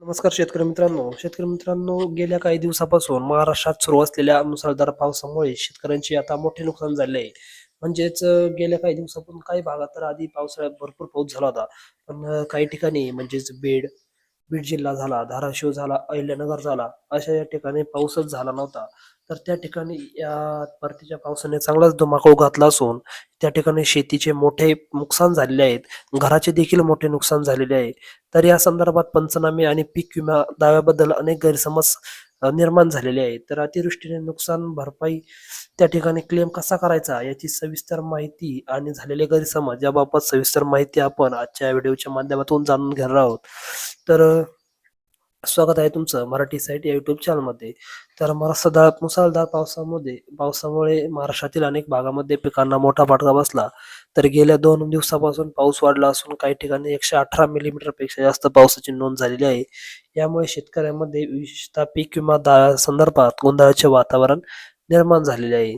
नमस्कार शेतकरी मित्रांनो, गेल्या काही दिवसापासून महाराष्ट्रात सुरू असलेल्या मुसळधार पावसामुळे शेतकऱ्यांचे आता मोठे नुकसान झाले आहे. गेल्या काही दिवसापासून काही भागात तर आधी पावसाळ्यात भरपूर पाऊस झाला होता. पण काही ठिकाणी बीड बीड जिल्हा झाला, धाराशिव झाला, अहिल्यानगर झाला, अशा या ठिकाणी पाऊसच झाला नव्हता. तर त्या ठिकाणी या परतीच्या पावसाने चांगलाच धुमाकूळ घातला असून त्या ठिकाणी शेतीचे मोठे नुकसान झालेले आहेत. घराचे देखील मोठे नुकसान झालेले आहे. तर या संदर्भात पंचनामे आणि पीक विमा दाव्याबद्दल अनेक गैरसमज निर्माण झालेले आहेत. तर अतिवृष्टीने नुकसान भरपाई त्या ठिकाणी क्लेम कसा करायचा याची सविस्तर माहिती आणि झालेले गैरसमज याबाबत सविस्तर माहिती आपण आजच्या व्हिडिओच्या माध्यमातून जाणून घेणार आहोत. तर स्वागत आहे तुमचं मराठी साईट या युट्यूब चॅनलमध्ये. तर मुसळधार पावसामुळे महाराष्ट्रातील अनेक भागामध्ये पिकांना मोठा फटका बसला. तर गेल्या 2 दिवसापासून पाऊस वाढला असून काही ठिकाणी 118 मिलीमीटर पेक्षा जास्त पावसाची नोंद झालेली आहे. यामुळे शेतकऱ्यांमध्ये विशेषतः पीक विमा संदर्भात गोंधळाचे वातावरण निर्माण झालेले आहे.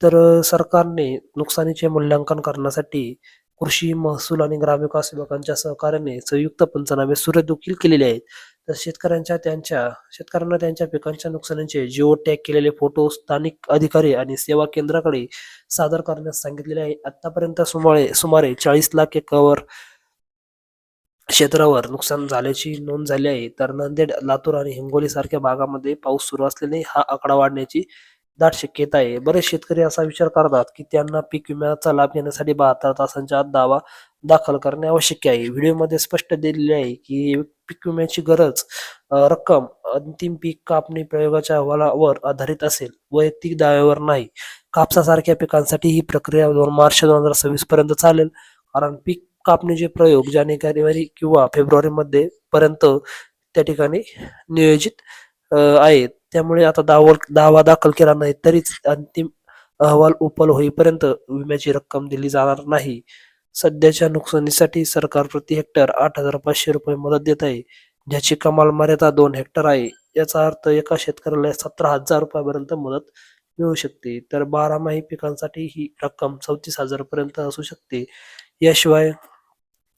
तर सरकारने नुकसानीचे मूल्यांकन करण्यासाठी कृषी, महसूल आणि ग्रामविकास विभागांच्या सहकार्याने संयुक्त पंचनामे सुरू देखील केलेले आहेत. तर शेतकऱ्यांना त्यांच्या पिकांच्या नुकसानीचे जिओ टॅग केलेले फोटो स्थानिक अधिकारी आणि सेवा केंद्राकडे सादर करण्यास सांगितलेले आहे. आतापर्यंत सुमारे 40 लाख एकर क्षेत्रावर नुकसान झाल्याची नोंद झाली आहे. तर नांदेड, लातूर आणि हिंगोली सारख्या भागामध्ये पाऊस सुरू असल्याने हा आकडा वाढण्याची दाट शक्यता आहे. बरेच शेतकरी असा विचार करतात की त्यांना पीक विम्याचा लाभ घेण्यासाठी 72 तासांच्या आत दावा दाखल करणे आवश्यक आहे. व्हिडिओमध्ये स्पष्ट दिलेले आहे की पीक विम्याची रक्कम अंतिम पीक कापणी प्रयोगाच्या अहवालावर आधारित असेल, वैयक्तिक दाव्यावर नाही. कापसासारख्या पिकांसाठी ही प्रक्रिया मार्च 2026 पर्यंत चालेल, कारण पीक कापणीचे प्रयोग जानेवारी किंवा फेब्रुवारी पर्यंत त्या ठिकाणी नियोजित आहेत. त्यामुळे आता दावा दाखल केला नाही तरीच अंतिम अहवाल उपल होईपर्यंत विम्याची रक्कम दिली जाणार नाही. सध्याच्या नुकसानीसाठी सरकार प्रति हेक्टर 8,500 रुपये मदत देत आहे, ज्याची कमाल मर्यादा 2 हेक्टर आहे. याचा अर्थ एका शेतकऱ्याला 17,000 रुपयापर्यंत मदत मिळू शकते. तर बारामाही पिकांसाठी ही रक्कम 34,000 पर्यंत असू शकते. याशिवाय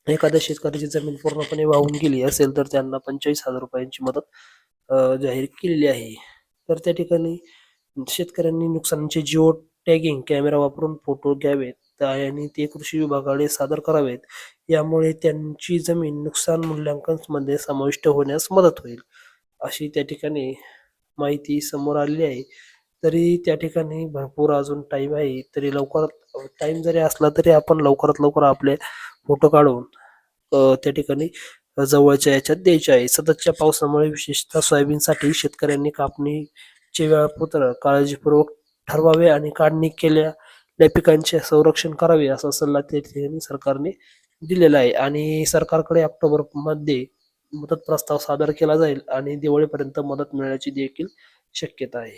एखाद्या शेतकऱ्याची जमीन पूर्णपणे वाहून गेली असेल तर त्यांना 25,000 रुपयांची मदत जाहीर केलेली आहे. तर त्या ठिकाणी शेतकऱ्यांनी नुकसानीचे जिओ टॅगिंग कॅमेरा वापरून फोटो घ्यावेत आणि ते कृषी विभागाकडे सादर करावेत. यामुळे त्यांची जमीन नुकसान मूल्यांकन मध्ये समाविष्ट होण्यास मदत होईल, अशी त्या ठिकाणी माहिती समोर आलेली आहे. तरी त्या ठिकाणी भरपूर अजून टाइम आहे. तरी लवकरात टाइम जरी असला तरी आपण लवकरात लवकर आपले फोटो काढून त्या ठिकाणी जवळच्या याच्यात द्यायचे आहे. सततच्या पावसामुळे विशेषतः सोयाबीनसाठी शेतकऱ्यांनी कापणीचे वेळापत्रक काळजीपूर्वक ठरवावे आणि काढणी केलेल्या पिकांचे संरक्षण करावे, असा सल्ला त्या ठिकाणी सरकारने दिलेला आहे. आणि सरकारकडे ऑक्टोबर मध्ये मदत प्रस्ताव सादर केला जाईल आणि दिवाळीपर्यंत मदत मिळण्याची देखील शक्यता आहे.